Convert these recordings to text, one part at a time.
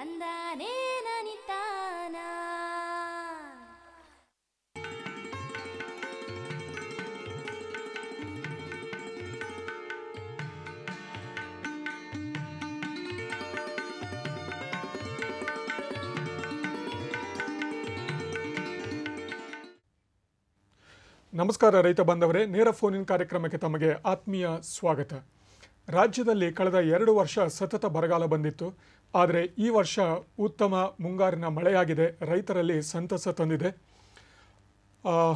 ತಂದಾನೇ ನನಿತಾನ. ನಮಸ್ಕಾರ ರೈತ ಬಾಂಧವರೇ, ನೇರ ಫೋನ್ ಇನ್ ಕಾರ್ಯಕ್ರಮಕ್ಕೆ ತಮಗೆ ಆತ್ಮೀಯ ಸ್ವಾಗತ. ರಾಜ್ಯದಲ್ಲಿ ಕಳೆದ 2 ವರ್ಷ ಸತತ ಬರಗಾಲ ಬಂದಿತ್ತು. ಆದರೆ ಈ ವರ್ಷ ಉತ್ತಮ ಮುಂಗಾರಿನ ಮಳೆಯಾಗಿದೆ, ರೈತರಲ್ಲಿ ಸಂತಸ ತಂದಿದೆ.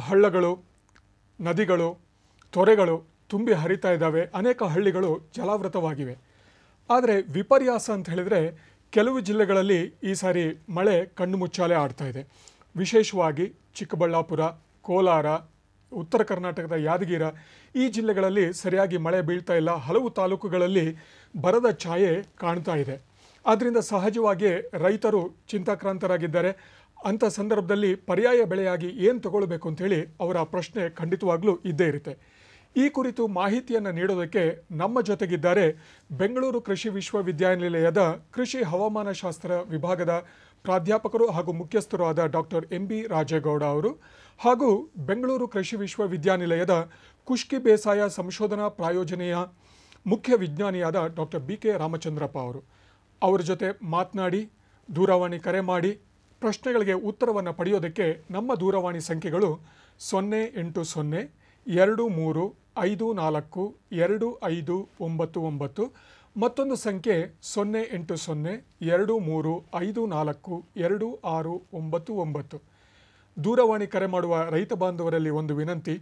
ಹಳ್ಳಗಳು, ನದಿಗಳು, ತೊರೆಗಳು ತುಂಬಿ ಹರಿತಾ ಇದ್ದಾವೆ. ಅನೇಕ ಹಳ್ಳಿಗಳು ಜಲಾವೃತವಾಗಿವೆ. ಆದರೆ ವಿಪರ್ಯಾಸ ಅಂತ ಹೇಳಿದರೆ ಕೆಲವು ಜಿಲ್ಲೆಗಳಲ್ಲಿ ಈ ಸಾರಿ ಮಳೆ ಕಣ್ಣು ಮುಚ್ಚಾಲೆ ಆಡ್ತಾ ಇದೆ. ವಿಶೇಷವಾಗಿ ಚಿಕ್ಕಬಳ್ಳಾಪುರ, ಕೋಲಾರ, ಉತ್ತರ ಕರ್ನಾಟಕದ ಯಾದಗಿರ ಈ ಜಿಲ್ಲೆಗಳಲ್ಲಿ ಸರಿಯಾಗಿ ಮಳೆ ಬೀಳ್ತಾ ಇಲ್ಲ. ಹಲವು ತಾಲೂಕುಗಳಲ್ಲಿ ಬರದ ಛಾಯೆ ಕಾಣ್ತಾ ಇದೆ. ಆದ್ದರಿಂದ ಸಹಜವಾಗಿ ರೈತರು ಚಿಂತಾಕ್ರಾಂತರಾಗಿದ್ದಾರೆ. ಅಂಥ ಸಂದರ್ಭದಲ್ಲಿ ಪರ್ಯಾಯ ಬೆಳೆಯಾಗಿ ಏನು ತಗೊಳ್ಬೇಕು ಅಂತೇಳಿ ಅವರ ಪ್ರಶ್ನೆ ಖಂಡಿತವಾಗ್ಲೂ ಇದ್ದೇ ಇರುತ್ತೆ. ಈ ಕುರಿತು ಮಾಹಿತಿಯನ್ನು ನೀಡೋದಕ್ಕೆ ನಮ್ಮ ಜೊತೆಗಿದ್ದಾರೆ ಬೆಂಗಳೂರು ಕೃಷಿ ವಿಶ್ವವಿದ್ಯಾನಿಲಯದ ಕೃಷಿ ಹವಾಮಾನ ಶಾಸ್ತ್ರ ವಿಭಾಗದ ಪ್ರಾಧ್ಯಾಪಕರು ಹಾಗೂ ಮುಖ್ಯಸ್ಥರು ಆದ ಡಾಕ್ಟರ್ ಎಂ.ಬಿ. ರಾಜೇಗೌಡ ಅವರು, ಹಾಗೂ ಬೆಂಗಳೂರು ಕೃಷಿ ವಿಶ್ವವಿದ್ಯಾನಿಲಯದ ಕುಷ್ಕಿ ಬೇಸಾಯ ಸಂಶೋಧನಾ ಪ್ರಾಯೋಜನೆಯ ಮುಖ್ಯ ವಿಜ್ಞಾನಿಯಾದ ಡಾಕ್ಟರ್ ಬಿ.ಕೆ. ರಾಮಚಂದ್ರಪ್ಪ ಅವರು. ಅವರ ಜೊತೆ ಮಾತನಾಡಿ, ದೂರವಾಣಿ ಕರೆ ಮಾಡಿ ಪ್ರಶ್ನೆಗಳಿಗೆ ಉತ್ತರವನ್ನು ಪಡೆಯೋದಕ್ಕೆ ನಮ್ಮ ದೂರವಾಣಿ ಸಂಖ್ಯೆಗಳು 080 23 54 2599, ಮತ್ತೊಂದು ಸಂಖ್ಯೆ 080 23 54 2699. ದೂರವಾಣಿ ಕರೆ ಮಾಡುವ ರೈತ ಬಾಂಧವರಲ್ಲಿ ಒಂದು ವಿನಂತಿ: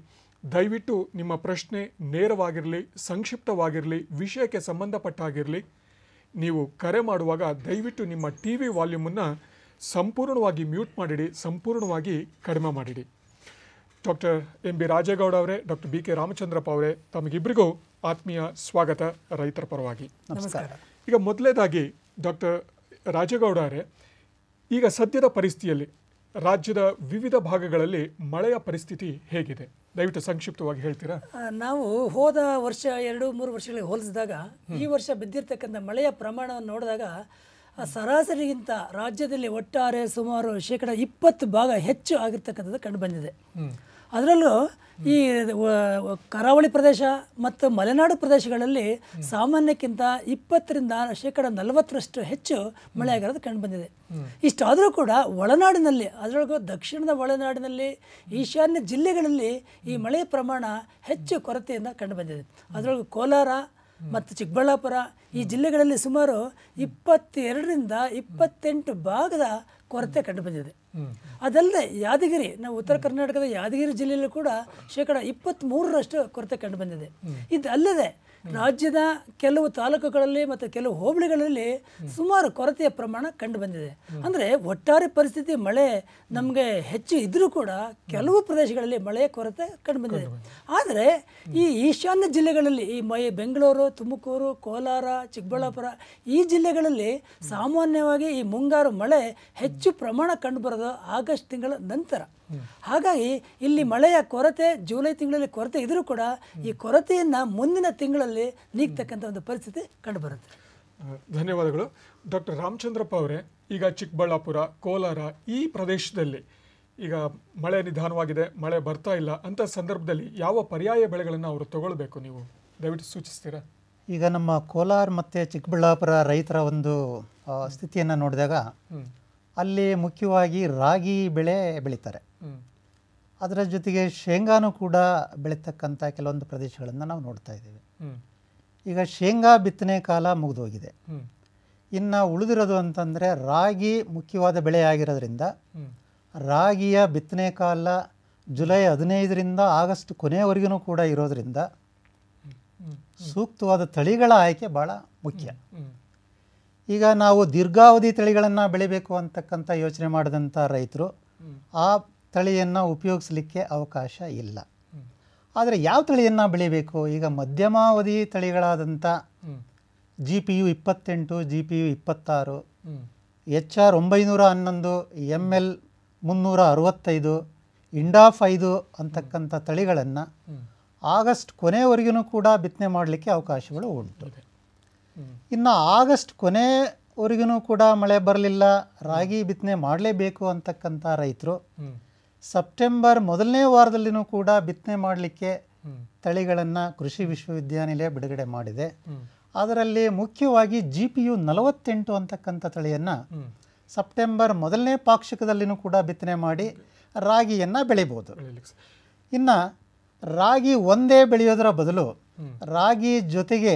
ದಯವಿಟ್ಟು ನಿಮ್ಮ ಪ್ರಶ್ನೆ ನೇರವಾಗಿರಲಿ, ಸಂಕ್ಷಿಪ್ತವಾಗಿರಲಿ, ವಿಷಯಕ್ಕೆ ಸಂಬಂಧಪಟ್ಟಾಗಿರಲಿ. ನೀವು ಕರೆ ಮಾಡುವಾಗ ದಯವಿಟ್ಟು ನಿಮ್ಮ ಟಿವಿ ವಾಲ್ಯೂಮನ್ನು ಸಂಪೂರ್ಣವಾಗಿ ಮ್ಯೂಟ್ ಮಾಡಿಡಿ, ಸಂಪೂರ್ಣವಾಗಿ ಕಡಿಮೆ ಮಾಡಿಡಿ. Doctor MB. ರಾಜೇಗೌಡ ಅವರೇ, ಡಾಕ್ಟರ್ ಬಿ.ಕೆ. ರಾಮಚಂದ್ರಪ್ಪ ಅವರೇ, ತಮಗಿಬ್ಬರಿಗೂ ಆತ್ಮೀಯ ಸ್ವಾಗತ ರೈತರ ಪರವಾಗಿ. ನಮಸ್ಕಾರ. ಈಗ ಮೊದಲೇದಾಗಿ ಡಾಕ್ಟರ್ ರಾಜೇಗೌಡ ಅವರೇ, ಈಗ ಸದ್ಯದ ಪರಿಸ್ಥಿತಿಯಲ್ಲಿ ರಾಜ್ಯದ ವಿವಿಧ ಭಾಗಗಳಲ್ಲಿ ಮಳೆಯ ಪರಿಸ್ಥಿತಿ ಹೇಗಿದೆ? ದಯವಿಟ್ಟು ಸಂಕ್ಷಿಪ್ತವಾಗಿ ಹೇಳ್ತೀರಾ? ನಾವು ಹೋದ ವರ್ಷ 2-3 ವರ್ಷಗಳಿಗೆ ಹೋಲಿಸಿದಾಗ ಈ ವರ್ಷ ಬಿದ್ದಿರ್ತಕ್ಕಂಥ ಮಳೆಯ ಪ್ರಮಾಣವನ್ನು ನೋಡಿದಾಗ ಸರಾಸರಿಗಿಂತ ರಾಜ್ಯದಲ್ಲಿ ಒಟ್ಟಾರೆ ಸುಮಾರು 20% ಹೆಚ್ಚು ಆಗಿರ್ತಕ್ಕಂಥದ್ದು ಕಂಡು ಬಂದಿದೆ. ಅದರಲ್ಲೂ ಈ ಕರಾವಳಿ ಪ್ರದೇಶ ಮತ್ತು ಮಲೆನಾಡು ಪ್ರದೇಶಗಳಲ್ಲಿ ಸಾಮಾನ್ಯಕ್ಕಿಂತ 20ರಿಂದ 40% ಹೆಚ್ಚು ಮಳೆ ಆಗಿರೋದು ಕಂಡು ಬಂದಿದೆ. ಇಷ್ಟಾದರೂ ಕೂಡ ಒಳನಾಡಿನಲ್ಲಿ, ಅದರೊಳಗೂ ದಕ್ಷಿಣದ ಒಳನಾಡಿನಲ್ಲಿ, ಈಶಾನ್ಯ ಜಿಲ್ಲೆಗಳಲ್ಲಿ ಈ ಮಳೆಯ ಪ್ರಮಾಣ ಹೆಚ್ಚು ಕೊರತೆಯಿಂದ ಕಂಡು ಬಂದಿದೆ. ಅದರೊಳಗೂ ಕೋಲಾರ ಮತ್ತು ಚಿಕ್ಕಬಳ್ಳಾಪುರ ಈ ಜಿಲ್ಲೆಗಳಲ್ಲಿ ಸುಮಾರು 22ರಿಂದ 28% ಕೊರತೆ ಕಂಡು ಬಂದಿದೆ. ಅದಲ್ಲದೆ ಯಾದಗಿರಿ, ನಾವು ಉತ್ತರ ಕರ್ನಾಟಕದ ಯಾದಗಿರಿ ಜಿಲ್ಲೆಯಲ್ಲೂ ಕೂಡ 23% ಕೊರತೆ ಕಂಡು ಬಂದಿದೆ. ಇದು ಅಲ್ಲದೆ ರಾಜ್ಯದ ಕೆಲವು ತಾಲೂಕುಗಳಲ್ಲಿ ಮತ್ತು ಕೆಲವು ಹೋಬಳಿಗಳಲ್ಲಿ ಸುಮಾರು ಕೊರತೆಯ ಪ್ರಮಾಣ ಕಂಡು ಬಂದಿದೆ. ಅಂದರೆ ಒಟ್ಟಾರೆ ಪರಿಸ್ಥಿತಿ ಮಳೆ ನಮಗೆ ಹೆಚ್ಚು ಇದ್ರೂ ಕೂಡ ಕೆಲವು ಪ್ರದೇಶಗಳಲ್ಲಿ ಮಳೆಯ ಕೊರತೆ ಕಂಡು ಬಂದಿದೆ. ಆದರೆ ಈ ಈಶಾನ್ಯ ಜಿಲ್ಲೆಗಳಲ್ಲಿ, ಈ ಬೆಂಗಳೂರು, ತುಮಕೂರು, ಕೋಲಾರ, ಚಿಕ್ಕಬಳ್ಳಾಪುರ ಈ ಜಿಲ್ಲೆಗಳಲ್ಲಿ ಸಾಮಾನ್ಯವಾಗಿ ಈ ಮುಂಗಾರು ಮಳೆ ಹೆಚ್ಚು ಪ್ರಮಾಣ ಕಂಡುಬರೋದು ಆಗಸ್ಟ್ ತಿಂಗಳ ನಂತರ. ಹಾಗಾಗಿ ಇಲ್ಲಿ ಮಳೆಯ ಕೊರತೆ ಜುಲೈ ತಿಂಗಳಲ್ಲಿ ಕೊರತೆ ಇದ್ರೂ ಕೂಡ ಈ ಕೊರತೆಯನ್ನು ಮುಂದಿನ ತಿಂಗಳಲ್ಲಿ ನೀಗ್ತಕ್ಕಂಥ ಒಂದು ಪರಿಸ್ಥಿತಿ ಕಂಡುಬರುತ್ತೆ. ಧನ್ಯವಾದಗಳು. ಡಾಕ್ಟರ್ ರಾಮಚಂದ್ರಪ್ಪ ಅವರೇ, ಈಗ ಚಿಕ್ಕಬಳ್ಳಾಪುರ, ಕೋಲಾರ ಈ ಪ್ರದೇಶದಲ್ಲಿ ಈಗ ಮಳೆ ನಿಧಾನವಾಗಿದೆ, ಮಳೆ ಬರ್ತಾ ಇಲ್ಲ ಅಂತ ಸಂದರ್ಭದಲ್ಲಿ ಯಾವ ಪರ್ಯಾಯ ಬೆಳೆಗಳನ್ನು ಅವರು ತಗೊಳ್ಬೇಕು, ನೀವು ದಯವಿಟ್ಟು ಸೂಚಿಸ್ತೀರಾ? ಈಗ ನಮ್ಮ ಕೋಲಾರ ಮತ್ತು ಚಿಕ್ಕಬಳ್ಳಾಪುರ ರೈತರ ಒಂದು ಸ್ಥಿತಿಯನ್ನು ನೋಡಿದಾಗ ಅಲ್ಲಿ ಮುಖ್ಯವಾಗಿ ರಾಗಿ ಬೆಳೆ ಬೆಳೀತಾರೆ. ಅದರ ಜೊತೆಗೆ ಶೇಂಗಾನು ಕೂಡ ಬೆಳೀತಕ್ಕಂಥ ಕೆಲವೊಂದು ಪ್ರದೇಶಗಳನ್ನು ನಾವು ನೋಡ್ತಾ ಇದ್ದೇವೆ. ಈಗ ಶೇಂಗಾ ಬಿತ್ತನೆ ಕಾಲ ಮುಗಿದೋಗಿದೆ. ಇನ್ನು ಉಳಿದಿರೋದು ಅಂತಂದರೆ ರಾಗಿ ಮುಖ್ಯವಾದ ಬೆಳೆ ಆಗಿರೋದ್ರಿಂದ ರಾಗಿಯ ಬಿತ್ತನೆ ಕಾಲ ಜುಲೈ 15ರಿಂದ ಆಗಸ್ಟ್ ಕೊನೆಯವರೆಗೂ ಕೂಡ ಇರೋದ್ರಿಂದ ಸೂಕ್ತವಾದ ತಳಿಗಳ ಆಯ್ಕೆ ಭಾಳ ಮುಖ್ಯ. ಈಗ ನಾವು ದೀರ್ಘಾವಧಿ ತಳಿಗಳನ್ನು ಬೆಳಿಬೇಕು ಅಂತಕ್ಕಂಥ ಯೋಚನೆ ಮಾಡಿದಂಥ ರೈತರು ಆ ತಳಿಯನ್ನು ಉಪಯೋಗಿಸಲಿಕ್ಕೆ ಅವಕಾಶ ಇಲ್ಲ. ಆದರೆ ಯಾವ ತಳಿಯನ್ನು ಬೆಳಿಬೇಕು? ಈಗ ಮಧ್ಯಮಾವಧಿ ತಳಿಗಳಾದಂಥ GPU 28, GPU 26, HR 911, ML 365, ಇಂಡಾಫ್ 5 ಅಂತಕ್ಕಂಥ ತಳಿಗಳನ್ನು ಆಗಸ್ಟ್ ಕೊನೆಯವರೆಗೂ ಕೂಡ ಬಿತ್ತನೆ ಮಾಡಲಿಕ್ಕೆ ಅವಕಾಶಗಳು ಉಂಟು. ಇನ್ನು ಆಗಸ್ಟ್ ಕೊನೆ ವರೆಗೂ ಕೂಡ ಮಳೆ ಬರಲಿಲ್ಲ, ರಾಗಿ ಬಿತ್ತನೆ ಮಾಡಲೇಬೇಕು ಅಂತಕ್ಕಂಥ ರೈತರು ಸೆಪ್ಟೆಂಬರ್ ಮೊದಲನೇ ವಾರದಲ್ಲಿನೂ ಕೂಡ ಬಿತ್ತನೆ ಮಾಡಲಿಕ್ಕೆ ತಳಿಗಳನ್ನು ಕೃಷಿ ವಿಶ್ವವಿದ್ಯಾನಿಲಯ ಬಿಡುಗಡೆ ಮಾಡಿದೆ. ಅದರಲ್ಲಿ ಮುಖ್ಯವಾಗಿ GPU 48 ಅಂತಕ್ಕಂಥ ತಳಿಯನ್ನು ಸೆಪ್ಟೆಂಬರ್ ಮೊದಲನೇ ಪಾಕ್ಷಿಕದಲ್ಲಿನೂ ಕೂಡ ಬಿತ್ತನೆ ಮಾಡಿ ರಾಗಿಯನ್ನು ಬೆಳಿಬೋದು. ಇನ್ನು ರಾಗಿ ಒಂದೇ ಬೆಳೆಯೋದರ ಬದಲು ರಾಗಿ ಜೊತೆಗೆ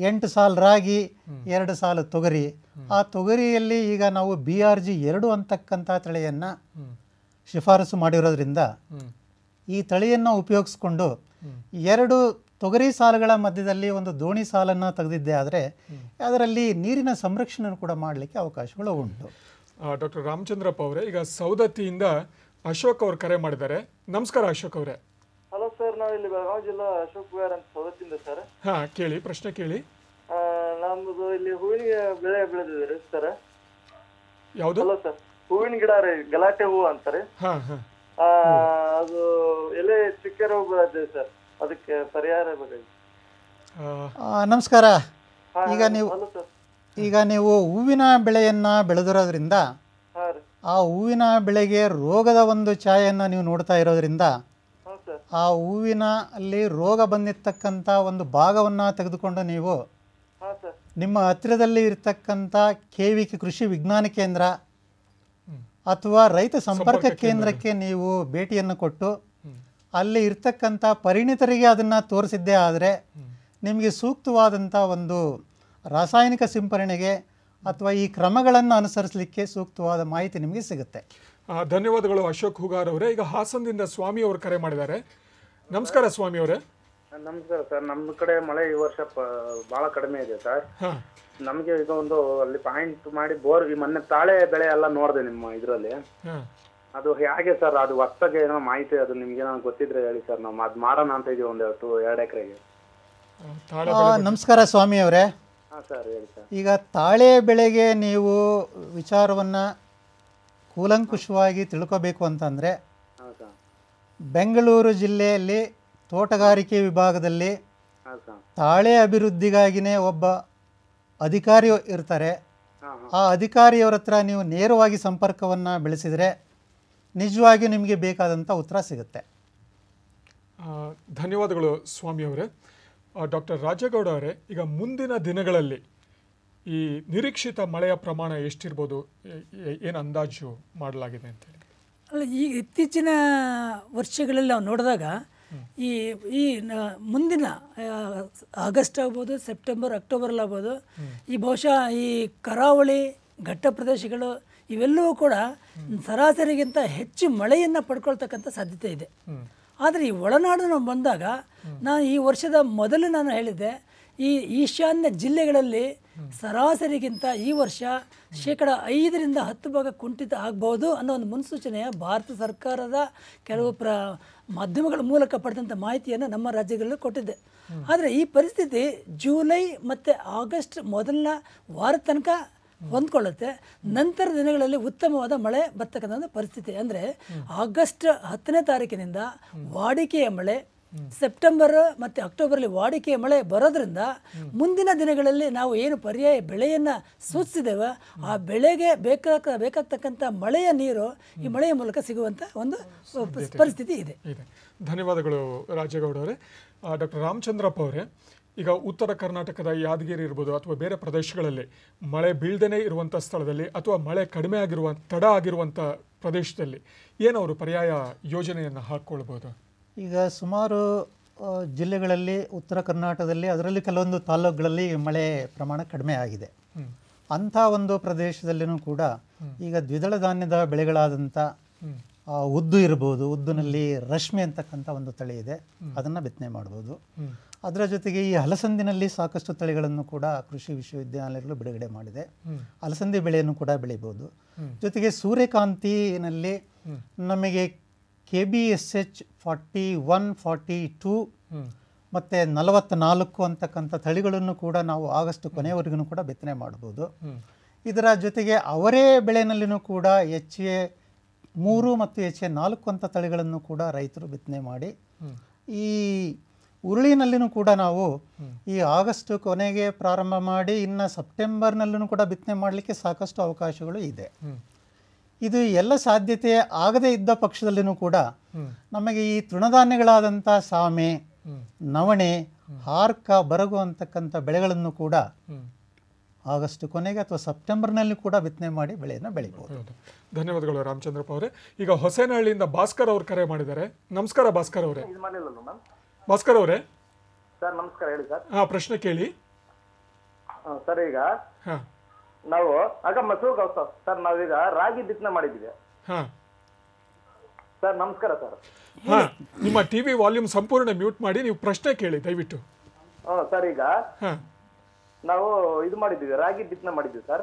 8 ಸಾಲು ರಾಗಿ, 2 ಸಾಲು ತೊಗರಿ, ಆ ತೊಗರಿಯಲ್ಲಿ ಈಗ ನಾವು BRG 2 ಅಂತಕ್ಕಂಥ ತಳಿಯನ್ನು ಶಿಫಾರಸು ಮಾಡಿರೋದ್ರಿಂದ ಈ ತಳಿಯನ್ನು ಉಪಯೋಗಿಸ್ಕೊಂಡು 2 ತೊಗರಿ ಸಾಲುಗಳ ಮಧ್ಯದಲ್ಲಿ ಒಂದು ದೋಣಿ ಸಾಲನ್ನು ತೆಗೆದಿದ್ದೆ ಆದರೆ ಅದರಲ್ಲಿ ನೀರಿನ ಸಂರಕ್ಷಣೆ ಕೂಡ ಮಾಡಲಿಕ್ಕೆ ಅವಕಾಶಗಳು ಉಂಟು. ಡಾಕ್ಟರ್ ರಾಮಚಂದ್ರಪ್ಪ ಅವರೇ, ಈಗ ಸೌದತ್ತಿಯಿಂದ ಅಶೋಕ್ ಅವರು ಕರೆ ಮಾಡಿದ್ದಾರೆ. ನಮಸ್ಕಾರ ಅಶೋಕ್ ಅವರೇ. ಹಲೋ ಸರ್, ನಾವು ಇಲ್ಲಿ ಬೆಳಗಾವಿ ಜಿಲ್ಲಾ ಅಶೋಕ್ ವಿಹಾರ್ ಅಂತ ಸೌದತ್ತಿಂದ ಸರ್. ಕೇಳಿ, ಪ್ರಶ್ನೆ ಕೇಳಿ. ನಮ್ದು ಇಲ್ಲಿ ಹೂವಿನ ಬೆಳೆ ಬೆಳೆದಿದ್ರಿ ಸರ್. ಯಾವುದು? ಹಲೋ ಸರ್, ಹೂವಿನ ಗಿಡ ರೀ, ಗಲಾಟೆ ಹೂವು ಅಂತಾರೆ. ಅದು ಎಲೆ ಚಿಕ್ಕ ರೋಗ ಬೆಳೆದಿದೆ ಸರ್, ಅದಕ್ಕೆ ಪರಿಹಾರ ಬೇಕಾಗಿ. ನಮಸ್ಕಾರ. ಈಗ ನೀವು ಹೂವಿನ ಬೆಳೆಯನ್ನು ಬೆಳೆದಿರೋದ್ರಿಂದ ಆ ಹೂವಿನ ಬೆಳೆಗೆ ರೋಗದ ಒಂದು ಛಾಯೆಯನ್ನು ನೀವು ನೋಡ್ತಾ ಇರೋದ್ರಿಂದ ಆ ಹೂವಿನ ಅಲ್ಲಿ ರೋಗ ಬಂದಿರತಕ್ಕಂಥ ಒಂದು ಭಾಗವನ್ನು ತೆಗೆದುಕೊಂಡು ನೀವು ನಿಮ್ಮ ಹತ್ತಿರದಲ್ಲಿ ಇರತಕ್ಕಂಥ KVK ಕೃಷಿ ವಿಜ್ಞಾನ ಕೇಂದ್ರ ಅಥವಾ ರೈತ ಸಂಪರ್ಕ ಕೇಂದ್ರಕ್ಕೆ ನೀವು ಭೇಟಿಯನ್ನು ಕೊಟ್ಟು ಅಲ್ಲಿ ಇರ್ತಕ್ಕಂಥ ಪರಿಣಿತರಿಗೆ ಅದನ್ನು ತೋರಿಸಿದ್ದೇ ಆದರೆ ನಿಮಗೆ ಸೂಕ್ತವಾದಂಥ ಒಂದು ರಾಸಾಯನಿಕ ಸಿಂಪರಣೆಗೆ ಅಥವಾ ಈ ಕ್ರಮಗಳನ್ನು ಅನುಸರಿಸಲಿಕ್ಕೆ ಸೂಕ್ತವಾದ ಮಾಹಿತಿ ನಿಮಗೆ ಸಿಗುತ್ತೆ. ಧನ್ಯವಾದಗಳು ಅಶೋಕ್ ಹುಗಾರ್ ಅವರೇ. ಈಗ ಹಾಸನದಿಂದ ಸ್ವಾಮಿ ಅವರು ಕರೆ ಮಾಡಿದ್ದಾರೆ. ನಮಸ್ಕಾರ ಸ್ವಾಮಿ ಅವರೇ. ನಮಸ್ಕಾರ ಸರ್. ನಮ್ಮ ಕಡೆ ಮಳೆ ಈ ವರ್ಷ ಭಾಳ ಕಡಿಮೆ ಇದೆ ಸರ್. ನಮಗೆ ಈಗ ಒಂದು ಅಲ್ಲಿ ಪಾಯಿಂಟ್ ಮಾಡಿ ಬೋರ್ ಮೊನ್ನೆ ತಾಳೆ ಬೆಳೆ ಎಲ್ಲ ನೋಡಿದೆ ನಿಮ್ಮ ಇದರಲ್ಲಿ. ಅದು ಹೇಗೆ ಸರ್, ಅದು ಹೊಸಗೆ ಏನೋ ಮಾಹಿತಿ ಅದು ನಿಮ್ಗೆ ಏನೋ ಗೊತ್ತಿದ್ರೆ ಹೇಳಿ ಸರ್. ನಾವು ಅದು ಮಾಡೋಣ ಅಂತ ಇದೀವಿ, ಒಂದು 2 ಎಕರೆಗೆ. ನಮಸ್ಕಾರ ಸ್ವಾಮಿ ಅವರೇ. ಹಾಂ ಸರ್, ಹೇಳಿ ಸರ್. ಈಗ ತಾಳೆ ಬೆಳೆಗೆ ನೀವು ವಿಚಾರವನ್ನು ಕೂಲಂಕುಷವಾಗಿ ತಿಳ್ಕೋಬೇಕು ಅಂತಂದರೆ ಬೆಂಗಳೂರು ಜಿಲ್ಲೆಯಲ್ಲಿ ತೋಟಗಾರಿಕೆ ವಿಭಾಗದಲ್ಲಿ ತಾಳೆ ಅಭಿವೃದ್ಧಿಗಾಗಿಯೇ ಒಬ್ಬ ಅಧಿಕಾರಿ ಇರ್ತಾರೆ. ಆ ಅಧಿಕಾರಿಯವರ ಹತ್ರ ನೀವು ನೇರವಾಗಿ ಸಂಪರ್ಕವನ್ನು ಬೆಳೆಸಿದರೆ ನಿಜವಾಗಿ ನಿಮಗೆ ಬೇಕಾದಂಥ ಉತ್ತರ ಸಿಗುತ್ತೆ. ಧನ್ಯವಾದಗಳು ಸ್ವಾಮಿ ಅವರೇ. ಡಾಕ್ಟರ್ ರಾಜೇಗೌಡ ಅವರೇ, ಈಗ ಮುಂದಿನ ದಿನಗಳಲ್ಲಿ ಈ ನಿರೀಕ್ಷಿತ ಮಳೆಯ ಪ್ರಮಾಣ ಎಷ್ಟಿರ್ಬೋದು, ಏನು ಅಂದಾಜು ಮಾಡಲಾಗಿದೆ ಅಂತೇಳಿ? ಅಲ್ಲ, ಈಗ ಇತ್ತೀಚಿನ ವರ್ಷಗಳಲ್ಲಿ ನಾವು ನೋಡಿದಾಗ ಈ ಮುಂದಿನ ಆಗಸ್ಟ್ ಆಗ್ಬೋದು, ಸೆಪ್ಟೆಂಬರ್, ಅಕ್ಟೋಬರಲ್ಲಿ ಆಗ್ಬೋದು, ಈ ಬಹುಶಃ ಈ ಕರಾವಳಿ ಘಟ್ಟ ಪ್ರದೇಶಗಳು ಇವೆಲ್ಲವೂ ಕೂಡ ಸರಾಸರಿಗಿಂತ ಹೆಚ್ಚು ಮಳೆಯನ್ನು ಪಡ್ಕೊಳ್ತಕ್ಕಂಥ ಸಾಧ್ಯತೆ ಇದೆ. ಆದರೆ ಈ ಒಳನಾಡು ನಾವು ಬಂದಾಗ ನಾನು ಈ ವರ್ಷದ ಮೊದಲು ನಾನು ಹೇಳಿದ್ದೆ, ಈ ಈಶಾನ್ಯ ಜಿಲ್ಲೆಗಳಲ್ಲಿ ಸರಾಸರಿಗಿಂತ ಈ ವರ್ಷ 5% 10% ಕುಂಠಿತ ಆಗ್ಬೋದು ಅನ್ನೋ ಒಂದು ಮುನ್ಸೂಚನೆಯ ಭಾರತ ಸರ್ಕಾರದ ಕೆಲವು ಮಾಧ್ಯಮಗಳ ಮೂಲಕ ಪಡೆದಂಥ ಮಾಹಿತಿಯನ್ನು ನಮ್ಮ ರಾಜ್ಯಗಳಲ್ಲಿ ಕೊಟ್ಟಿದ್ದೆ. ಆದರೆ ಈ ಪರಿಸ್ಥಿತಿ ಜುಲೈ ಮತ್ತು ಆಗಸ್ಟ್ ಮೊದಲನ ವಾರದ ತನಕ ಹೊಂದ್ಕೊಳ್ಳುತ್ತೆ. ನಂತರ ದಿನಗಳಲ್ಲಿ ಉತ್ತಮವಾದ ಮಳೆ ಬರ್ತಕ್ಕಂಥ ಪರಿಸ್ಥಿತಿ. ಅಂದರೆ ಆಗಸ್ಟ್ 10ನೇ ತಾರೀಕಿನಿಂದ ವಾಡಿಕೆಯ ಮಳೆ, ಸೆಪ್ಟೆಂಬರ್ ಮತ್ತು ಅಕ್ಟೋಬರಲ್ಲಿ ವಾಡಿಕೆಯ ಮಳೆ ಬರೋದ್ರಿಂದ ಮುಂದಿನ ದಿನಗಳಲ್ಲಿ ನಾವು ಏನು ಪರ್ಯಾಯ ಬೆಳೆಯನ್ನು ಸೂಚಿಸಿದ್ದೇವೆ ಆ ಬೆಳೆಗೆ ಬೇಕಾಗ್ತಕ್ಕಂಥ ಮಳೆಯ ನೀರು ಈ ಮಳೆಯ ಮೂಲಕ ಸಿಗುವಂಥ ಒಂದು ಪರಿಸ್ಥಿತಿ ಇದೆ. ಧನ್ಯವಾದಗಳು ರಾಜೇಗೌಡ ಅವರೇ. ಡಾಕ್ಟರ್ ರಾಮಚಂದ್ರಪ್ಪ ಅವರೇ, ಈಗ ಉತ್ತರ ಕರ್ನಾಟಕದ ಯಾದಗಿರಿ ಇರ್ಬೋದು ಅಥವಾ ಬೇರೆ ಪ್ರದೇಶಗಳಲ್ಲಿ ಮಳೆ ಬೀಳ್ದೇ ಇರುವಂಥ ಸ್ಥಳದಲ್ಲಿ ಅಥವಾ ಮಳೆ ಕಡಿಮೆ ತಡ ಆಗಿರುವಂಥ ಪ್ರದೇಶದಲ್ಲಿ ಏನವರು ಪರ್ಯಾಯ ಯೋಜನೆಯನ್ನು ಹಾಕ್ಕೊಳ್ಬೋದು? ಈಗ ಸುಮಾರು ಜಿಲ್ಲೆಗಳಲ್ಲಿ ಉತ್ತರ ಕರ್ನಾಟಕದಲ್ಲಿ ಅದರಲ್ಲಿ ಕೆಲವೊಂದು ತಾಲೂಕುಗಳಲ್ಲಿ ಮಳೆ ಪ್ರಮಾಣ ಕಡಿಮೆ ಆಗಿದೆ. ಅಂಥ ಒಂದು ಪ್ರದೇಶದಲ್ಲಿನೂ ಕೂಡ ಈಗ ದ್ವಿದಳ ಧಾನ್ಯದ ಬೆಳೆಗಳಾದಂಥ ಉದ್ದು ಇರ್ಬೋದು, ಉದ್ದಿನಲ್ಲಿ ರಶ್ಮಿ ಅಂತಕ್ಕಂಥ ಒಂದು ತಳಿ ಇದೆ, ಅದನ್ನು ಬಿತ್ತನೆ ಮಾಡ್ಬೋದು. ಅದರ ಜೊತೆಗೆ ಈ ಹಲಸಂದಿನಲ್ಲಿ ಸಾಕಷ್ಟು ತಳಿಗಳನ್ನು ಕೂಡ ಕೃಷಿ ವಿಶ್ವವಿದ್ಯಾನಿಲಯಗಳು ಬಿಡುಗಡೆ ಮಾಡಿದೆ. ಹಲಸಂದಿ ಬೆಳೆಯನ್ನು ಕೂಡ ಬೆಳಿಬೋದು. ಜೊತೆಗೆ ಸೂರ್ಯಕಾಂತಿನಲ್ಲಿ ನಮಗೆ KBSH 41, 42 ಮತ್ತು 44 ಅಂತಕ್ಕಂಥ ತಳಿಗಳನ್ನು ಕೂಡ ನಾವು ಆಗಸ್ಟ್ ಕೊನೆಯವರೆಗೂ ಕೂಡ ಬಿತ್ತನೆ ಮಾಡ್ಬೋದು. ಇದರ ಜೊತೆಗೆ ಅವರೇ ಬೆಳೆನಲ್ಲಿನೂ ಕೂಡ HA3 ಮತ್ತು HA4 ಅಂತ ತಳಿಗಳನ್ನು ಕೂಡ ರೈತರು ಬಿತ್ತನೆ ಮಾಡಿ ಈ ಉರುಳಿನಲ್ಲಿನೂ ಕೂಡ ನಾವು ಈ ಆಗಸ್ಟ್ ಕೊನೆಗೆ ಪ್ರಾರಂಭ ಮಾಡಿ ಇನ್ನು ಸೆಪ್ಟೆಂಬರ್ನಲ್ಲೂ ಕೂಡ ಬಿತ್ತನೆ ಮಾಡಲಿಕ್ಕೆ ಸಾಕಷ್ಟು ಅವಕಾಶಗಳು ಇದೆ. ಇದು ಎಲ್ಲ ಸಾಧ್ಯತೆ ಆಗದೇ ಇದ್ದ ಪಕ್ಷದಲ್ಲಿನೂ ಕೂಡ ನಮಗೆ ಈ ತೃಣಧಾನ್ಯಗಳಾದಂಥ ಸಾಮೆ, ನವಣೆ, ಹಾರ್ಕ, ಬರಗು ಅಂತಕ್ಕಂಥ ಬೆಳೆಗಳನ್ನು ಕೂಡ ಆಗಸ್ಟ್ ಕೊನೆಗೆ ಅಥವಾ ಸೆಪ್ಟೆಂಬರ್ನಲ್ಲಿ ಕೂಡ ಬಿತ್ತನೆ ಮಾಡಿ ಬೆಳೆಯನ್ನು ಬೆಳಿಬಹುದು. ಧನ್ಯವಾದಗಳು ರಾಮಚಂದ್ರಪ್ಪ ಅವರೇ. ಈಗ ಹೊಸೇನಹಳ್ಳಿಯಿಂದ ಭಾಸ್ಕರ್ ಅವರು ಕರೆ ಮಾಡಿದ್ದಾರೆ. ನಮಸ್ಕಾರ ಭಾಸ್ಕರ್ ಅವರೇ. ಭಾಸ್ಕರ್ ಅವರೇ ಸರ್ ನಮಸ್ಕಾರ, ಹೇಳಿ ಸರ್. ಪ್ರಶ್ನೆ ಕೇಳಿ ಸರ್. ಈಗ ನಾವು ಸರ್ ನಾವೀಗ ರಾಗಿ ಬಿತ್ತನೆ ಮಾಡಿದ್ದೀವಿ ಸರ್. ನಮಸ್ಕಾರ ಸರ್. ನಿಮ್ಮ ಟಿವಿ ವಾಲ್ಯೂಮ್ ಸಂಪೂರ್ಣ ಮ್ಯೂಟ್ ಮಾಡಿ ನೀವು ಪ್ರಶ್ನೆ ಕೇಳಿ ದಯವಿಟ್ಟು. ಸರ್ ಈಗ ನಾವು ಇದು ಮಾಡಿದ್ದೀವಿ, ರಾಗಿ ಬಿತ್ತನೆ ಮಾಡಿದ್ದೀವಿ ಸರ್.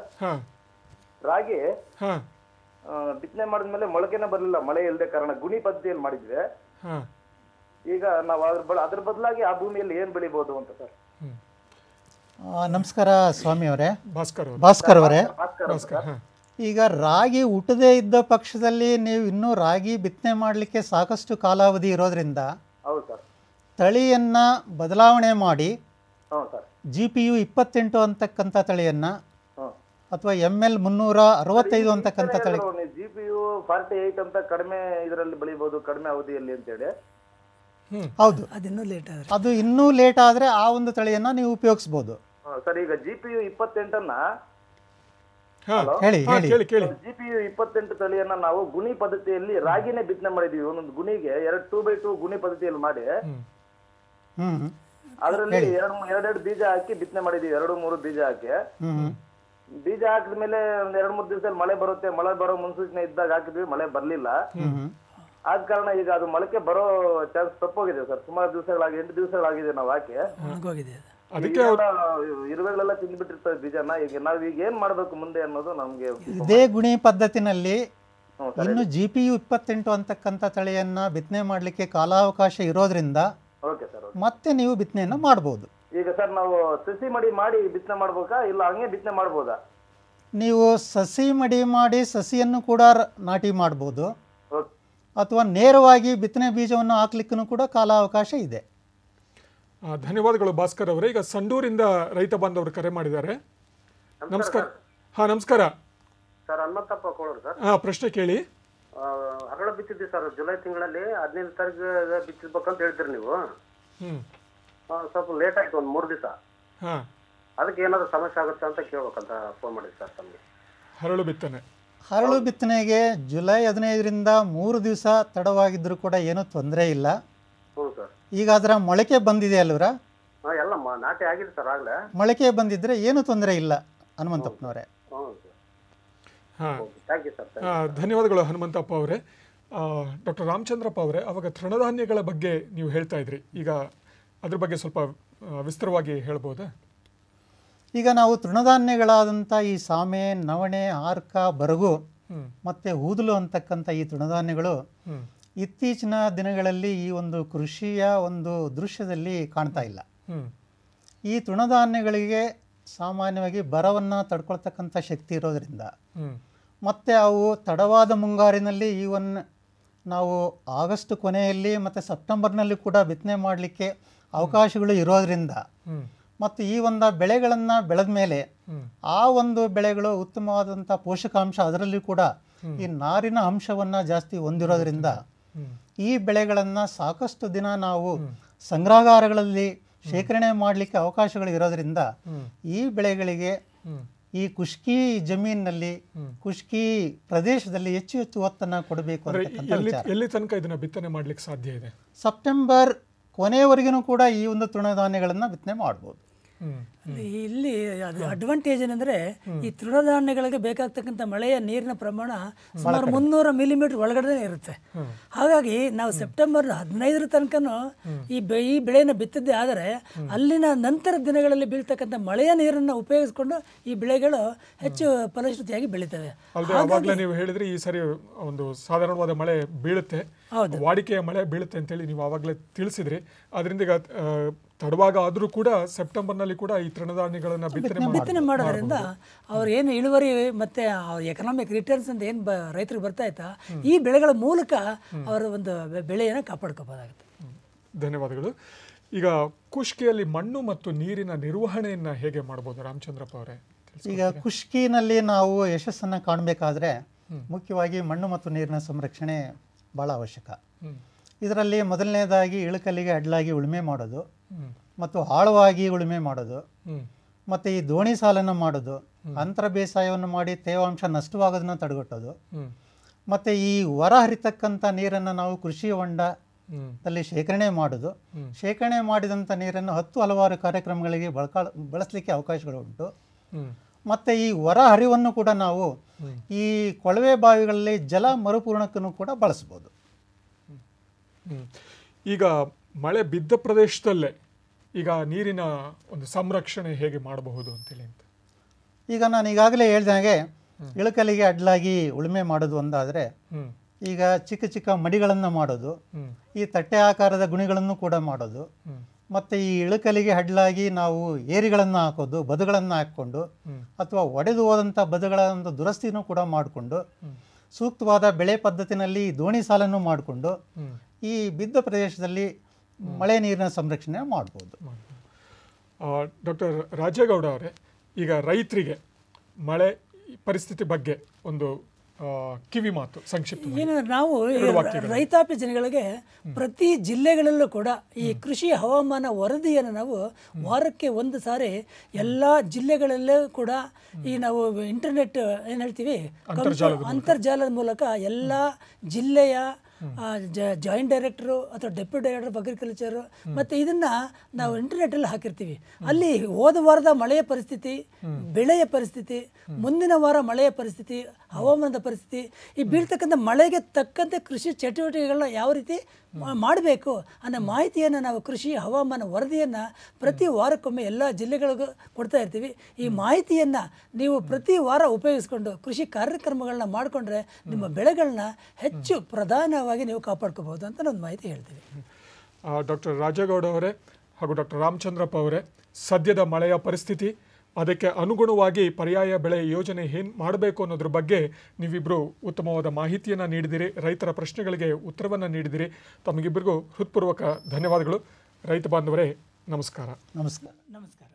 ರಾಗಿ ಬಿತ್ತನೆ ಮಾಡಿದ್ಮೇಲೆ ಮೊಳಕೆನೆ ಬರಲಿಲ್ಲ, ಮಳೆ ಇಲ್ಲದೆ ಕಾರಣ ಗುಣಿ ಪದ್ಧತಿಯಲ್ಲಿ ಮಾಡಿದ್ವಿ. ಈಗ ನಾವು ಅದ್ರ ಬದಲಾಗಿ ಆ ಭೂಮಿಯಲ್ಲಿ ಏನ್ ಬೆಳಿಬಹುದು ಅಂತ ಸರ್. ನಮಸ್ಕಾರ ಸ್ವಾಮಿ ಅವರೇ. ಭಾಸ್ಕರ್ ಅವರೇ, ಈಗ ರಾಗಿ ಹುಟ್ಟದೇ ಇದ್ದ ಪಕ್ಷದಲ್ಲಿ ನೀವು ಇನ್ನೂ ರಾಗಿ ಬಿತ್ತನೆ ಮಾಡಲಿಕ್ಕೆ ಸಾಕಷ್ಟು ಕಾಲಾವಧಿ ಇರೋದ್ರಿಂದ ತಳಿಯನ್ನ ಬದಲಾವಣೆ ಮಾಡಿ GPU 28 ಅಂತಕ್ಕಂಥ ತಳಿಯನ್ನ ಅಥವಾ ML 365 ಅಂತಕ್ಕಂಥ ತಳಿ, GPU 48 ಅಂತ ಕಡಿಮೆ ಇದರಲ್ಲಿ ಬೆಳಿಬಹುದು, ಕಡಿಮೆ ಅವಧಿಯಲ್ಲಿ ಅಂತೇಳಿ. ಹೌದು, ಅದು ಇನ್ನೂ ಲೇಟ್ ಆದ್ರೆ ಆ ಒಂದು ತಳಿಯನ್ನ ನೀವು ಉಪಯೋಗಿಸಬಹುದು ಸರ್. ಈಗ GPU 28 ಅನ್ನ GPU 28 ತಳಿಯನ್ನ ನಾವು ಗುಣಿ ಪದ್ಧತಿಯಲ್ಲಿ ರಾಗಿನೇ ಬಿತ್ತನೆ ಮಾಡಿದೀವಿ. ಒಂದೊಂದು ಗುಣಿಗೆ 2x2 ಗುಣಿ ಪದ್ಧತಿಯಲ್ಲಿ ಮಾಡಿ ಅದರಲ್ಲಿ ಎರಡೆರಡು ಬೀಜ ಹಾಕಿ ಬಿತ್ತನೆ ಮಾಡಿದೀವಿ. 2-3 ಬೀಜ ಹಾಕಿ ಬೀಜ ಹಾಕಿದ್ಮೇಲೆ ಒಂದ್ 2-3 ದಿವಸದಲ್ಲಿ ಮಳೆ ಬರುತ್ತೆ, ಮಳೆ ಬರೋ ಮುನ್ಸೂಚನೆ ಇದ್ದಾಗ ಹಾಕಿದ್ವಿ, ಮಳೆ ಬರ್ಲಿಲ್ಲ. ಆದ ಕಾರಣ ಈಗ ಅದು ಮೊಳಕೆ ಬರೋ ಚಾನ್ಸ್ ತಪ್ಪೋಗಿದೆ ಸರ್. ಸುಮಾರು ದಿವಸಗಳಾಗಿ 8 ದಿವಸಗಳಾಗಿದೆ ನಾವು ಹಾಕಿ. ಇರುವೆಗಳೆಲ್ಲ ತಿಂದ್ಬಿಟ್ಟಿರ್ತವೆ ಬೀಜನ. ಈಗ ನಾವೀಗ ಏನ್ ಮಾಡ್ಬೇಕು ಮುಂದೆ ಅನ್ನೋದು ನಮ್ಗೆ. ಇದೇ ಗುಣಿ ಪದ್ಧತಿನಲ್ಲಿ ಇನ್ನು GPU 28 ಅಂತಕ್ಕಂಥ ತಳಿಯನ್ನ ಬಿತ್ತನೆ ಮಾಡ್ಲಿಕ್ಕೆ ಕಾಲಾವಕಾಶ ಇರೋದ್ರಿಂದ ಮತ್ತೆ ನೀವು ಬಿತ್ತನೆಯನ್ನ ಮಾಡಬಹುದು. ಈಗ ಸರ್ ನಾವು ಸಸಿ ಮಡಿ ಮಾಡಿ ಬಿತ್ತನೆ ಮಾಡ್ಬೇಕಾ ಇಲ್ಲ ಹಂಗೆ ಬಿತ್ತನೆ ಮಾಡಬಹುದಾ? ನೀವು ಸಸಿ ಮಡಿ ಮಾಡಿ ಸಸಿಯನ್ನು ಕೂಡ ನಾಟಿ ಮಾಡಬಹುದು ಅಥವಾ ನೇರವಾಗಿ ಬಿತ್ತನೆ ಬೀಜವನ್ನು ಹಾಕ್ಲಿಕ್ಕೂ ಕೂಡ ಕಾಲಾವಕಾಶ ಇದೆ. ಧನ್ಯವಾದಗಳು ಭಾಸ್ಕರ್ ಅವರೇ. ಈಗ ಸಂಡೂರಿಂದ ರೈತ ಬಾಂಧವರು ಕರೆ ಮಾಡಿದ್ದಾರೆ. ನಮಸ್ಕಾರ. ನಮಸ್ಕಾರ ಸರ್. ಹನುಮಂತಪ್ಪ ಕೋಳೂರು ಸರ್. ಪ್ರಶ್ನೆ ಕೇಳಿ. ಹರಳು ಬಿತ್ತಿದ್ವಿ ಸರ್, ಜುಲೈ ತಿಂಗಳಲ್ಲಿ 15 ತಾರೀಕು ಬಿತ್ತಿಸ್ಬೇಕಂತ ಹೇಳ್ತೀರಿ ನೀವು. ಸ್ವಲ್ಪ ಲೇಟ್ ಆಯ್ತು, ಒಂದ್ 3 ದಿವಸ. ಅದಕ್ಕೆ ಏನಾದ್ರು ಸಮಸ್ಯೆ ಆಗುತ್ತೆ ಅಂತ ಕೇಳ್ಬೇಕಂತ ಫೋನ್ ಮಾಡಿದ್ವಿ ಸರ್ ತಮಗೆ. ಹರಳು ಬಿತ್ತನೆಗೆ ಜುಲೈ 15ರಿಂದ 3 ದಿವಸ ತಡವಾಗಿದ್ರು ಕೂಡ ಏನೂ ತೊಂದರೆ ಇಲ್ಲ. ಈಗ ಅದರ ಮೊಳಕೆ ಬಂದಿದೆ ಅಲ್ವರ? ಎಲ್ಲ ನಾಟಿ ಆಗಿದೆ ಸರ್ ಆಗ್ಲೇ. ಮೊಳಕೆ ಬಂದಿದ್ರೆ ಏನು ತೊಂದರೆ ಇಲ್ಲ ಹನುಮಂತಪ್ಪನವರೇ. ಧನ್ಯವಾದಗಳು ಹನುಮಂತಪ್ಪ ಅವರೇ. ಡಾಕ್ಟರ್ ರಾಮಚಂದ್ರಪ್ಪ ಅವರೇ, ಅವಾಗ ತೃಣಧಾನ್ಯಗಳ ಬಗ್ಗೆ ನೀವು ಹೇಳ್ತಾ ಇದ್ರಿ, ಈಗ ಅದ್ರ ಬಗ್ಗೆ ಸ್ವಲ್ಪ ವಿಸ್ತಾರವಾಗಿ ಹೇಳ್ಬೋದಾ? ಈಗ ನಾವು ತೃಣಧಾನ್ಯಗಳಾದಂಥ ಈ ಸಾಮೆ, ನವಣೆ, ಹಾರ್ಕ, ಬರಗು ಮತ್ತು ಊದಲು ಅಂತಕ್ಕಂಥ ಈ ತೃಣಧಾನ್ಯಗಳು ಇತ್ತೀಚಿನ ದಿನಗಳಲ್ಲಿ ಈ ಒಂದು ಕೃಷಿಯ ಒಂದು ದೃಶ್ಯದಲ್ಲಿ ಕಾಣ್ತಾ ಇಲ್ಲ. ಈ ತೃಣಧಾನ್ಯಗಳಿಗೆ ಸಾಮಾನ್ಯವಾಗಿ ಬರವನ್ನು ತಡ್ಕೊಳ್ತಕ್ಕಂಥ ಶಕ್ತಿ ಇರೋದರಿಂದ ಮತ್ತು ಅವು ತಡವಾದ ಮುಂಗಾರಿನಲ್ಲಿ ಈವನ್ ನಾವು ಆಗಸ್ಟ್ ಕೊನೆಯಲ್ಲಿ ಮತ್ತು ಸೆಪ್ಟೆಂಬರ್ನಲ್ಲಿ ಕೂಡ ಬಿತ್ತನೆ ಮಾಡಲಿಕ್ಕೆ ಅವಕಾಶಗಳು ಇರೋದರಿಂದ ಮತ್ತು ಈ ಒಂದು ಬೆಳೆಗಳನ್ನು ಬೆಳೆದ ಮೇಲೆ ಆ ಒಂದು ಬೆಳೆಗಳು ಉತ್ತಮವಾದಂಥ ಪೋಷಕಾಂಶ ಅದರಲ್ಲಿ ಕೂಡ ಈ ನಾರಿನ ಅಂಶವನ್ನು ಜಾಸ್ತಿ ಹೊಂದಿರೋದ್ರಿಂದ ಈ ಬೆಳೆಗಳನ್ನು ಸಾಕಷ್ಟು ದಿನ ನಾವು ಸಂಗ್ರಹಾಗಾರಗಳಲ್ಲಿ ಶೇಖರಣೆ ಮಾಡಲಿಕ್ಕೆ ಅವಕಾಶಗಳು ಇರೋದ್ರಿಂದ ಈ ಬೆಳೆಗಳಿಗೆ ಈ ಕುಷ್ಕಿ ಜಮೀನಿನಲ್ಲಿ ಕುಷ್ಕಿ ಪ್ರದೇಶದಲ್ಲಿ ಹೆಚ್ಚು ಹೆಚ್ಚು ಒತ್ತನ್ನು ಕೊಡಬೇಕು ಅಂತ. ಎಲ್ಲಿ ತನಕ ಇದನ್ನ ಬಿತ್ತನೆ ಮಾಡಲಿಕ್ಕೆ ಸಾಧ್ಯ ಇದೆ? ಸೆಪ್ಟೆಂಬರ್ ಕೊನೆಯವರೆಗೂ ಕೂಡ ಈ ಒಂದು ತೃಣಧಾನ್ಯಗಳನ್ನು ಬಿತ್ತನೆ ಮಾಡ್ಬೋದು. ಇಲ್ಲಿ ಅಡ್ವಾಂಟೇಜ್ ಏನಂದ್ರೆ ಈ ತೃಣಧಾನ್ಯಗಳಿಗೆ ಬೇಕಾಗ್ತಕ್ಕಂಥ ಮಳೆಯ ನೀರಿನ ಪ್ರಮಾಣ ಸುಮಾರು 300 ಮಿಲಿಮೀಟರ್ ಒಳಗಡೆ ಇರುತ್ತೆ. ಹಾಗಾಗಿ ನಾವು ಸೆಪ್ಟೆಂಬರ್ 15 ತನಕನೂ ಈ ಬೆಳೆಯನ್ನು ಬಿತ್ತಿದ್ದೇ ಆದರೆ ಅಲ್ಲಿನ ನಂತರ ದಿನಗಳಲ್ಲಿ ಬೀಳ್ತಕ್ಕಂಥ ಮಳೆಯ ನೀರನ್ನು ಉಪಯೋಗಿಸಿಕೊಂಡು ಈ ಬೆಳೆಗಳು ಹೆಚ್ಚು ಫಲಶ್ರುತಿಯಾಗಿ ಬೆಳೀತವೆ. ಅವಾಗಲೇ ನೀವು ಹೇಳಿದ್ರಿ ಈ ಸರಿ ಒಂದು ಸಾಧಾರಣವಾದ ಮಳೆ ಬೀಳುತ್ತೆ, ವಾಡಿಕೆಯ ಮಳೆ ಬೀಳುತ್ತೆ ಅಂತೇಳಿ ನೀವು ಆವಾಗಲೇ ತಿಳಿಸಿದ್ರಿ. ಅದರಿಂದ ಈಗ ತಡವಾಗ ಆದರೂ ಕೂಡ ಸೆಪ್ಟೆಂಬರ್ನಲ್ಲಿ ಕೂಡ ಈ ತೃಣಧಾನ್ಯಗಳನ್ನು ಬಿತ್ತನೆ ಮಾಡೋದ್ರಿಂದ ಅವ್ರ ಏನು ಇಳುವರಿ ಮತ್ತು ಅವ್ರ ಎಕನಾಮಿಕ್ ರಿಟರ್ನ್ಸ್ ಅಂತ ಏನು ರೈತರಿಗೆ ಬರ್ತಾ ಇತ್ತಾ ಈ ಬೆಳೆಗಳ ಮೂಲಕ ಅವರ ಒಂದು ಬೆಳೆಯನ್ನು ಕಾಪಾಡ್ಕೋಬೋದಾಗುತ್ತೆ. ಧನ್ಯವಾದಗಳು. ಈಗ ಕುಷ್ಕಿಯಲ್ಲಿ ಮಣ್ಣು ಮತ್ತು ನೀರಿನ ನಿರ್ವಹಣೆಯನ್ನು ಹೇಗೆ ಮಾಡ್ಬೋದು ರಾಮಚಂದ್ರಪ್ಪ ಅವರೇ? ಈಗ ಕುಷ್ಕಿನಲ್ಲಿ ನಾವು ಯಶಸ್ಸನ್ನು ಕಾಣಬೇಕಾದ್ರೆ ಮುಖ್ಯವಾಗಿ ಮಣ್ಣು ಮತ್ತು ನೀರಿನ ಸಂರಕ್ಷಣೆ ಭಾಳ ಅವಶ್ಯಕ. ಇದರಲ್ಲಿ ಮೊದಲನೇದಾಗಿ ಇಳಕಲ್ಲಿಗೆ ಅಡ್ಡಲಾಗಿ ಉಳುಮೆ ಮಾಡೋದು ಮತ್ತು ಆಳವಾಗಿ ಉಳುಮೆ ಮಾಡೋದು ಮತ್ತು ಈ ದೋಣಿ ಸಾಲನ್ನು ಮಾಡೋದು, ಅಂತರ ಬೇಸಾಯವನ್ನು ಮಾಡಿ ತೇವಾಂಶ ನಷ್ಟವಾಗೋದನ್ನು ತಡೆಗಟ್ಟೋದು ಮತ್ತು ಈ ಹೊರ ಹರಿತಕ್ಕಂಥ ನೀರನ್ನು ನಾವು ಕೃಷಿ ಹೊಂಡದಲ್ಲಿ ಶೇಖರಣೆ ಮಾಡೋದು. ಶೇಖರಣೆ ಮಾಡಿದಂಥ ನೀರನ್ನು ಹಲವಾರು ಕಾರ್ಯಕ್ರಮಗಳಿಗೆ ಬಳಸಲಿಕ್ಕೆ ಅವಕಾಶಗಳು ಉಂಟು. ಮತ್ತು ಈ ಹೊರ ಹರಿವನ್ನು ಕೂಡ ನಾವು ಈ ಕೊಳವೆ ಬಾವಿಗಳಲ್ಲಿ ಜಲ ಮರುಪೂರಣಕ್ಕೂ ಕೂಡ ಬಳಸ್ಬೋದು. ಈಗ ಮಳೆ ಬಿದ್ದ ಪ್ರದೇಶದಲ್ಲೇ ಈಗ ನೀರಿನ ಒಂದು ಸಂರಕ್ಷಣೆ ಹೇಗೆ ಮಾಡಬಹುದು ಅಂತೇಳಿ ಅಂತ ಈಗ ನಾನು ಈಗಾಗಲೇ ಹೇಳ್ದಾಗೆ ಇಳಕಲಿಗೆ ಅಡ್ಡಲಾಗಿ ಉಳುಮೆ ಮಾಡೋದು ಒಂದಾದರೆ, ಈಗ ಚಿಕ್ಕ ಚಿಕ್ಕ ಮಡಿಗಳನ್ನು ಮಾಡೋದು, ಈ ತಟ್ಟೆ ಆಕಾರದ ಗುಣಿಗಳನ್ನು ಕೂಡ ಮಾಡೋದು ಮತ್ತು ಈ ಇಳಕಲಿಗೆ ಅಡ್ಡಲಾಗಿ ನಾವು ಏರಿಗಳನ್ನು ಹಾಕೋದು, ಬದುಗಳನ್ನು ಹಾಕ್ಕೊಂಡು ಅಥವಾ ಒಡೆದು ಹೋದಂಥ ಬದುಗಳ ಒಂದು ದುರಸ್ತಿನೂ ಕೂಡ ಮಾಡಿಕೊಂಡು ಸೂಕ್ತವಾದ ಬೆಳೆ ಪದ್ಧತಿನಲ್ಲಿ ದೋಣಿ ಸಾಲನ್ನು ಮಾಡಿಕೊಂಡು ಈ ಬಿದ್ದ ಪ್ರದೇಶದಲ್ಲಿ ಮಳೆ ನೀರಿನ ಸಂರಕ್ಷಣೆ ಮಾಡ್ಬೋದು. ಡಾಕ್ಟರ್ ರಾಜೇಗೌಡ ಅವರೇ, ಈಗ ರೈತರಿಗೆ ಮಳೆ ಪರಿಸ್ಥಿತಿ ಬಗ್ಗೆ ಒಂದು ಕಿವಿ ಮಾತು ಸಂಕ್ಷಿಪ್ತ. ಏನು ನಾವು ರೈತಾಪಿ ಜನಗಳಿಗೆ ಪ್ರತಿ ಜಿಲ್ಲೆಗಳಲ್ಲೂ ಕೂಡ ಈ ಕೃಷಿ ಹವಾಮಾನ ವರದಿಯನ್ನು ನಾವು ವಾರಕ್ಕೆ ಒಂದು ಸಾರಿ ಎಲ್ಲ ಜಿಲ್ಲೆಗಳಲ್ಲೂ ಕೂಡ ಈ ನಾವು ಇಂಟರ್ನೆಟ್ ಏನು ಹೇಳ್ತೀವಿ ಅಂತರ್ಜಾಲದ ಮೂಲಕ ಎಲ್ಲ ಜಿಲ್ಲೆಯ ಜಾಯಿಂಟ್ ಡೈರೆಕ್ಟರು ಅಥವಾ ಡೆಪ್ಯೂಟಿ ಡೈರೆಕ್ಟರ್ ಆಫ್ ಅಗ್ರಿಕಲ್ಚರು ಮತ್ತು ಇದನ್ನು ನಾವು ಇಂಟರ್ನೆಟ್ಟಲ್ಲಿ ಹಾಕಿರ್ತೀವಿ. ಅಲ್ಲಿ ಹೋದ ವಾರದ ಮಳೆಯ ಪರಿಸ್ಥಿತಿ, ಬೆಳೆಯ ಪರಿಸ್ಥಿತಿ, ಮುಂದಿನ ವಾರ ಮಳೆಯ ಪರಿಸ್ಥಿತಿ, ಹವಾಮಾನದ ಪರಿಸ್ಥಿತಿ, ಈ ಬೀಳ್ತಕ್ಕಂಥ ಮಳೆಗೆ ತಕ್ಕಂತೆ ಕೃಷಿ ಚಟುವಟಿಕೆಗಳನ್ನ ಯಾವ ರೀತಿ ಮಾಡಬೇಕು ಅನ್ನೋ ಮಾಹಿತಿಯನ್ನು ನಾವು ಕೃಷಿ ಹವಾಮಾನ ವರದಿಯನ್ನು ಪ್ರತಿ ವಾರಕ್ಕೊಮ್ಮೆ ಎಲ್ಲ ಜಿಲ್ಲೆಗಳಿಗೂ ಕೊಡ್ತಾ ಇರ್ತೀವಿ. ಈ ಮಾಹಿತಿಯನ್ನು ನೀವು ಪ್ರತಿ ವಾರ ಉಪಯೋಗಿಸ್ಕೊಂಡು ಕೃಷಿ ಕಾರ್ಯಕ್ರಮಗಳನ್ನ ಮಾಡಿಕೊಂಡ್ರೆ ನಿಮ್ಮ ಬೆಳೆಗಳನ್ನ ಹೆಚ್ಚು ಪ್ರಧಾನವಾಗಿ ನೀವು ಕಾಪಾಡ್ಕೋಬಹುದು ಅಂತ ಒಂದು ಮಾಹಿತಿ ಹೇಳ್ತೀವಿ. ಡಾಕ್ಟರ್ ರಾಜೇಗೌಡ ಅವರೇ ಹಾಗೂ ಡಾಕ್ಟರ್ ರಾಮಚಂದ್ರಪ್ಪ ಅವರೇ, ಸದ್ಯದ ಮಳೆಯ ಪರಿಸ್ಥಿತಿ, ಅದಕ್ಕೆ ಅನುಗುಣವಾಗಿ ಪರ್ಯಾಯ ಬೆಳೆ ಯೋಜನೆ ಏನು ಮಾಡಬೇಕು ಅನ್ನೋದ್ರ ಬಗ್ಗೆ ನೀವಿಬ್ಬರು ಉತ್ತಮವಾದ ಮಾಹಿತಿಯನ್ನು ನೀಡಿದಿರಿ, ರೈತರ ಪ್ರಶ್ನೆಗಳಿಗೆ ಉತ್ತರವನ್ನು ನೀಡಿದಿರಿ. ತಮಗಿಬ್ಬರಿಗೂ ಹೃತ್ಪೂರ್ವಕ ಧನ್ಯವಾದಗಳು. ರೈತ ಬಾಂಧವರೇ, ನಮಸ್ಕಾರ. ನಮಸ್ಕಾರ. ನಮಸ್ಕಾರ.